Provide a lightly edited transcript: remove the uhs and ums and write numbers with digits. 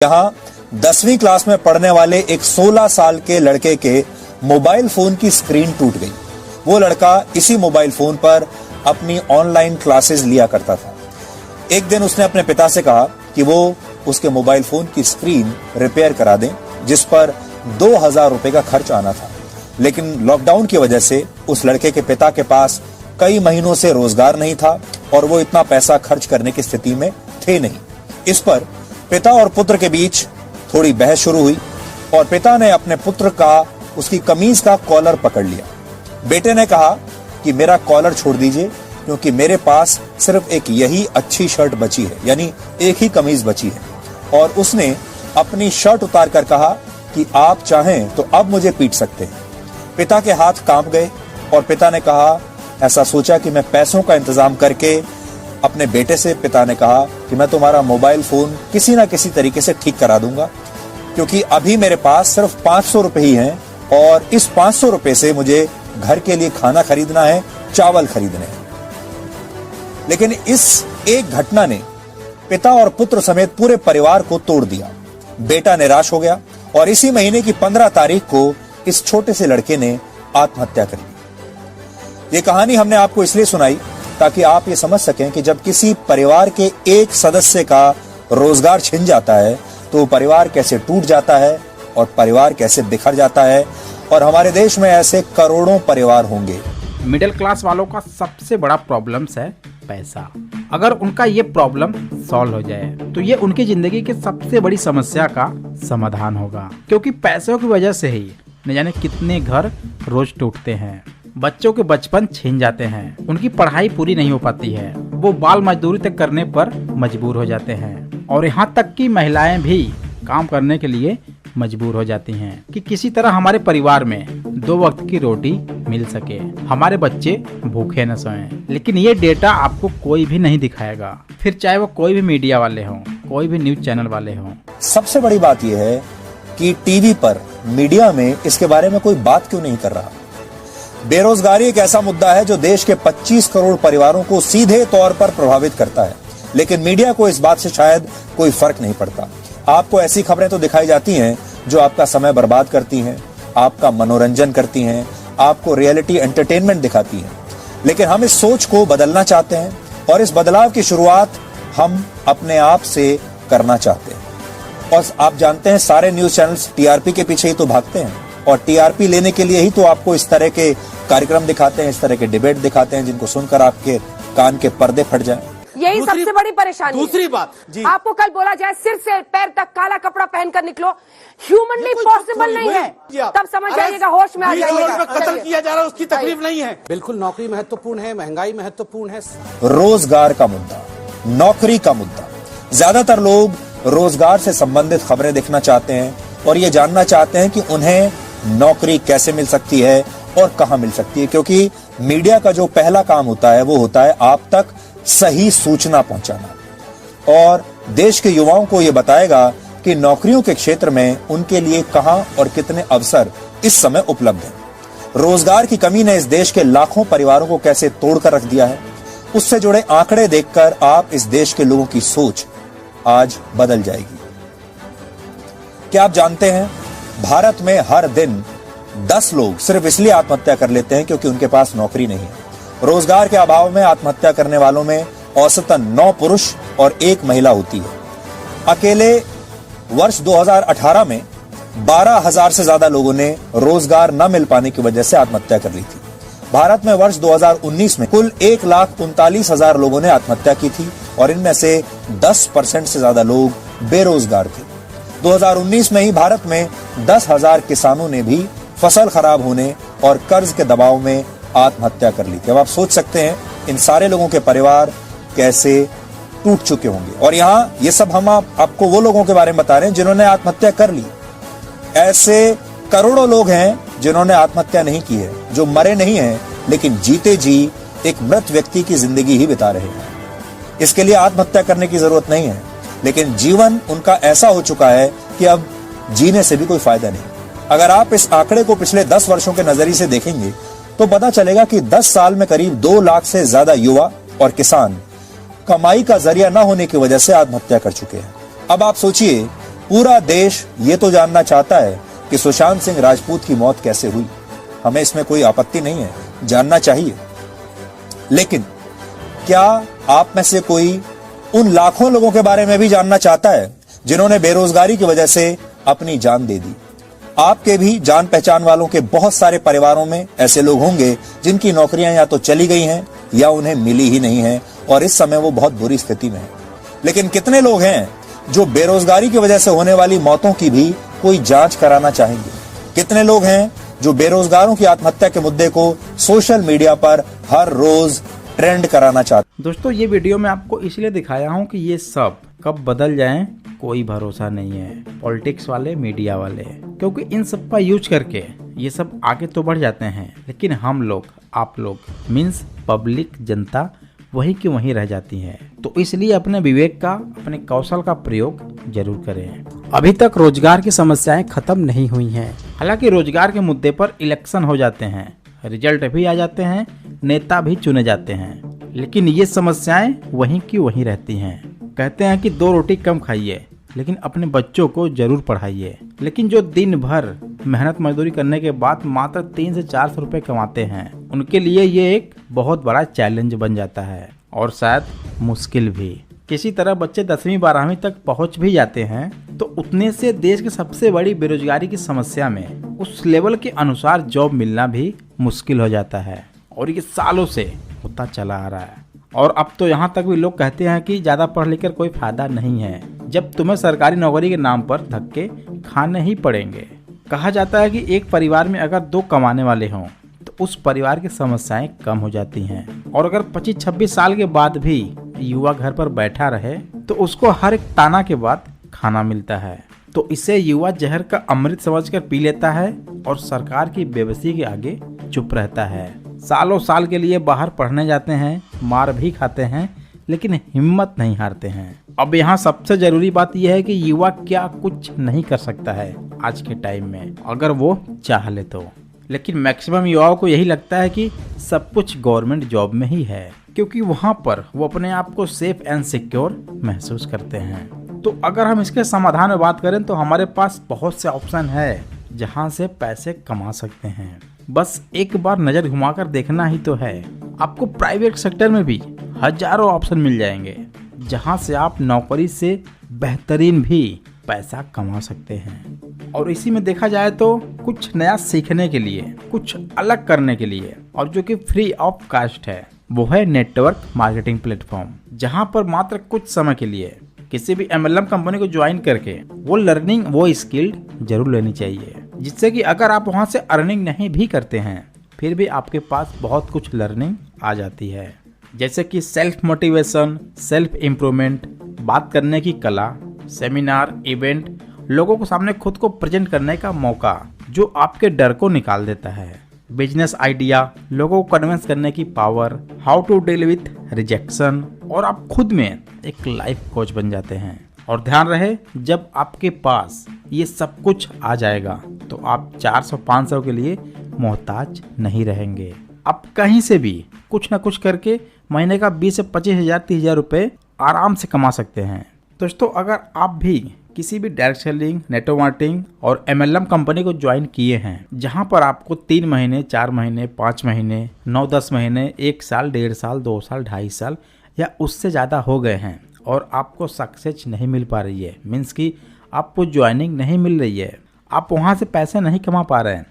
यहाँ 10वीं क्लास में पढ़ने वाले एक 16 साल के लड़के के मोबाइल फोन की स्क्रीन टूट गई। वो लड़का इसी मोबाइल फोन पर अपनी ऑनलाइन क्लासेस लिया करता था। एक दिन उसने अपने पिता से कहा कि वो उसके मोबाइल फोन की स्क्रीन रिपेयर करा दें, जिस पर 2000 रुपए का खर्च आना था। लेकिन लॉकडाउन की वजह से उस लड़के के पिता के पास कई महीनों से रोजगार नहीं था और वो इतना पैसा खर्च करने की स्थिति में थे नहीं। इस पर पिता और पुत्र के बीच थोड़ी बहस शुरू हुई और पिता ने अपने पुत्र का उसकी कमीज का कॉलर पकड़ लिया। बेटे ने कहा कि मेरा कॉलर छोड़ दीजिए, क्योंकि मेरे पास सिर्फ एक यही अच्छी शर्ट बची है, यानी एक ही कमीज बची है। और उसने अपनी शर्ट उतार कर कहा कि आप चाहें तो अब मुझे पीट सकते हैं। पिता के हाथ कांप गए और पिता ने कहा, ऐसा सोचा कि मैं पैसों का इंतजाम करके अपने बेटे से पिता ने कहा कि मैं तुम्हारा मोबाइल फोन किसी ना किसी तरीके से ठीक करा दूंगा, क्योंकि अभी मेरे पास सिर्फ 500 रुपए ही हैं और इस 500 रुपए से मुझे घर के लिए खाना खरीदना है, चावल खरीदने हैं। लेकिन इस एक घटना ने पिता और पुत्र समेत पूरे परिवार को तोड़ दिया। बेटा निराश हो गया और इसी महीने की 15 तारीख को इस छोटे से लड़के ने आत्महत्या कर ली। ये कहानी हमने आपको इसलिए सुनाई ताकि आप ये समझ सकें कि जब किसी परिवार के एक सदस्य का रोजगार छिन जाता है तो परिवार कैसे टूट जाता है और परिवार कैसे बिखर जाता है। और हमारे देश में ऐसे करोड़ों परिवार होंगे। मिडिल क्लास वालों का सबसे बड़ा प्रॉब्लम्स है पैसा। अगर उनका ये प्रॉब्लम सॉल्व हो जाए तो ये उनकी जिंदगी की सबसे बड़ी समस्या का समाधान होगा, क्योंकि पैसों की वजह से ही न जाने कितने घर रोज टूटते हैं, बच्चों के बचपन छीन जाते हैं, उनकी पढ़ाई पूरी नहीं हो पाती है, वो बाल मजदूरी तक करने पर मजबूर हो जाते हैं और यहाँ तक कि महिलाएं भी काम करने के लिए मजबूर हो जाती हैं कि किसी तरह हमारे परिवार में 2 वक्त की रोटी मिल सके, हमारे बच्चे भूखे न सोएं। लेकिन ये डेटा आपको कोई भी नहीं दिखाएगा, फिर चाहे वो कोई भी मीडिया वाले हों, कोई भी न्यूज चैनल वाले हों। सबसे बड़ी बात यह है कि टीवी पर, मीडिया में इसके बारे में कोई बात क्यों नहीं कर रहा। बेरोजगारी एक ऐसा मुद्दा है जो देश के 25 करोड़ परिवारों को सीधे तौर पर प्रभावित करता है, लेकिन मीडिया को इस बात से शायद कोई फर्क नहीं पड़ता। आपको ऐसी खबरें तो दिखाई जाती हैं जो आपका समय बर्बाद करती हैं, आपका मनोरंजन करती हैं, आपको रियलिटी एंटरटेनमेंट दिखाती हैं। लेकिन हम इस सोच को बदलना चाहते हैं और इस बदलाव की शुरुआत हम अपने आप से करना चाहते हैं। और आप जानते हैं सारे न्यूज चैनल्स टीआरपी के पीछे ही तो भागते हैं और टीआरपी लेने के लिए ही तो आपको इस तरह के कार्यक्रम दिखाते हैं, इस तरह के डिबेट दिखाते हैं जिनको सुनकर आपके कान के पर्दे फट जाएं। यही सबसे बड़ी परेशानी। दूसरी बात जी, आपको कल बोला जाए सिर से पैर तक काला कपड़ा पहनकर निकलो, ह्यूमनली पॉसिबल नहीं है, तब समझ जाइएगा, होश में आ जाइएगा। कत्ल किया जा रहा है, उसकी तकलीफ नहीं है। बिल्कुल नौकरी महत्वपूर्ण है, महंगाई महत्वपूर्ण है, रोजगार का मुद्दा, नौकरी का मुद्दा। ज्यादातर लोग रोजगार से संबंधित खबरें देखना चाहते हैं और ये जानना चाहते हैं कि उन्हें नौकरी कैसे मिल सकती है और कहां मिल सकती है, क्योंकि मीडिया का जो पहला काम होता है वो होता है आप तक सही सूचना पहुंचाना और देश के युवाओं को यह बताएगा कि नौकरियों के क्षेत्र में उनके लिए कहां और कितने अवसर इस समय उपलब्ध हैं। रोजगार की कमी ने इस देश के लाखों परिवारों को कैसे तोड़कर रख दिया है, उससे जुड़े आंकड़े देखकर आप इस देश के लोगों की सोच आज बदल जाएगी। क्या आप जानते हैं, भारत में हर दिन 10 लोग सिर्फ इसलिए आत्महत्या कर लेते हैं क्योंकि उनके पास नौकरी नहीं है। रोजगार के अभाव में आत्महत्या करने वालों में औसतन 9 पुरुष और 1 महिला होती है। अकेले वर्ष 2018 में 12,000 से ज्यादा लोगों ने रोजगार न मिल पाने की वजह से आत्महत्या कर ली थी। भारत में वर्ष 2019 में कुल 1,39,000 लोगों ने आत्महत्या की थी और इनमें से 10% से ज्यादा लोग बेरोजगार थे। 2019 में ही भारत में 10,000 किसानों ने भी फसल खराब होने और कर्ज के दबाव में आत्महत्या कर ली थी। अब आप सोच सकते हैं इन सारे लोगों के परिवार कैसे टूट चुके होंगे। और यहाँ ये सब हम आपको वो लोगों के बारे में बता रहे हैं जिन्होंने आत्महत्या कर ली। ऐसे करोड़ों लोग हैं जिन्होंने आत्महत्या नहीं की है, जो मरे नहीं हैं लेकिन जीते जी एक मृत व्यक्ति की जिंदगी ही बिता रहे हैं। इसके लिए आत्महत्या करने की जरूरत नहीं है, लेकिन जीवन उनका ऐसा हो चुका है कि अब जीने से भी कोई फायदा नहीं। अगर आप इस आंकड़े को पिछले 10 वर्षों के नजरिए से देखेंगे तो पता चलेगा कि 10 साल में करीब 2 लाख से ज्यादा युवा और किसान कमाई का जरिया न होने की वजह से आत्महत्या कर चुके हैं। अब आप सोचिए पूरा देश ये तो जानना चाहता है कि सुशांत सिंह राजपूत की मौत कैसे हुई। हमें इसमें कोई आपत्ति नहीं है, जानना चाहिए। लेकिन क्या आप में से कोई उन लाखों लोगों के बारे में भी जानना चाहता है जिन्होंने बेरोजगारी की वजह से अपनी जान दे दी? आपके भी जान पहचान वालों के बहुत सारे परिवारों में ऐसे लोग होंगे जिनकी नौकरियां या तो चली गई हैं या उन्हें मिली ही नहीं है और इस समय वो बहुत बुरी स्थिति में है। लेकिन कितने लोग हैं जो बेरोजगारी की वजह से होने वाली मौतों की भी कोई जांच कराना चाहेंगे? कितने लोग हैं जो बेरोजगारों की आत्महत्या के मुद्दे को सोशल मीडिया पर हर रोज ट्रेंड कराना चाहते हैं? दोस्तों, ये वीडियो मैं आपको इसलिए दिखाया हूँ कि ये सब कब बदल जाएं कोई भरोसा नहीं है। पॉलिटिक्स वाले, मीडिया वाले, क्योंकि इन सब का यूज करके ये सब आगे तो बढ़ जाते हैं, लेकिन हम लोग, आप लोग मीन्स पब्लिक, जनता वहीं की वहीं रह जाती है। तो इसलिए अपने विवेक का, अपने कौशल का प्रयोग जरूर करें। अभी तक रोजगार की समस्याएं खत्म नहीं हुई हैं। हालांकि रोजगार के मुद्दे पर इलेक्शन हो जाते हैं, रिजल्ट भी आ जाते हैं, नेता भी चुने जाते हैं, लेकिन ये समस्याएं वहीं की वहीं रहती हैं। कहते हैं कि 2 रोटी कम खाइए लेकिन अपने बच्चों को जरूर पढ़ाइए। लेकिन जो दिन भर मेहनत मजदूरी करने के बाद मात्र 300 से 400 रुपए कमाते हैं, उनके लिए ये एक बहुत बड़ा चैलेंज बन जाता है और शायद मुश्किल भी। किसी तरह बच्चे 10वीं 12वीं तक पहुंच भी जाते हैं तो उतने से देश की सबसे बड़ी बेरोजगारी की समस्या में उस लेवल के अनुसार जॉब मिलना भी मुश्किल हो जाता है और ये सालों से होता चला आ रहा है। और अब तो यहाँ तक भी लोग कहते हैं कि ज़्यादा पढ़ लिख कर कोई फायदा नहीं है, जब तुम्हें सरकारी नौकरी के नाम पर धक्के खाने ही पड़ेंगे। कहा जाता है कि एक परिवार में अगर 2 कमाने वाले हों तो उस परिवार की समस्याएं कम हो जाती हैं। और अगर 25-26 साल के बाद भी युवा घर पर बैठा रहे तो उसको हर एक ताना के बाद खाना मिलता है। तो इसे युवा जहर का अमृत समझकर पी लेता है और सरकार की बेबसी के आगे चुप रहता है। सालों साल के लिए बाहर पढ़ने जाते हैं, मार भी खाते हैं, लेकिन हिम्मत नहीं हारते हैं। अब यहाँ सबसे जरूरी बात यह है कि युवा क्या कुछ नहीं कर सकता है आज के टाइम में, अगर वो चाह ले तो। लेकिन मैक्सिमम युवाओं को यही लगता है कि सब कुछ गवर्नमेंट जॉब में ही है, क्योंकि वहाँ पर वो अपने आप को सेफ एंड सिक्योर महसूस करते हैं। तो अगर हम इसके समाधान में बात करें तो हमारे पास बहुत से ऑप्शन है जहाँ से पैसे कमा सकते हैं। बस एक बार नजर घुमाकर देखना ही तो है। आपको प्राइवेट सेक्टर में भी हजारों ऑप्शन मिल जाएंगे जहां से आप नौकरी से बेहतरीन भी पैसा कमा सकते हैं। और इसी में देखा जाए तो कुछ नया सीखने के लिए, कुछ अलग करने के लिए, और जो कि फ्री ऑफ कास्ट है, वो है नेटवर्क मार्केटिंग प्लेटफॉर्म, जहां पर मात्र कुछ समय के लिए किसी भी MLM कंपनी को ज्वाइन करके वो लर्निंग, वो स्किल्ड जरूर लेनी चाहिए, जिससे कि अगर आप वहां से अर्निंग नहीं भी करते हैं फिर भी आपके पास बहुत कुछ लर्निंग आ जाती है। जैसे कि सेल्फ मोटिवेशन, सेल्फ इम्प्रूवमेंट, बात करने की कला, सेमिनार, इवेंट, लोगों को सामने खुद को प्रेजेंट करने का मौका जो आपके डर को निकाल देता है, बिजनेस आइडिया, लोगों को कन्विंस करने की power, how to deal with rejection, और आप खुद में एक लाइफ कोच बन जाते हैं। और ध्यान रहे, जब आपके पास ये सब कुछ आ जाएगा तो आप 400-500 के लिए मोहताज नहीं रहेंगे। आप कहीं से भी कुछ ना कुछ करके महीने का 20 से 25,000 30,000 रुपए आराम से कमा सकते हैं। दोस्तों, अगर आप भी किसी भी डायरेक्ट सेलिंग, नेटवर्क मार्केटिंग और MLM कंपनी को ज्वाइन किए हैं, जहां पर आपको 3 महीने, 4 महीने, 5 महीने, 9-10 महीने, 1 साल, 1.5 साल, 2 साल, 2.5 साल या उससे ज़्यादा हो गए हैं और आपको सक्सेस नहीं मिल पा रही है, मीन्स कि आपको ज्वाइनिंग नहीं मिल रही है, आप वहां से पैसे नहीं कमा पा रहे हैं,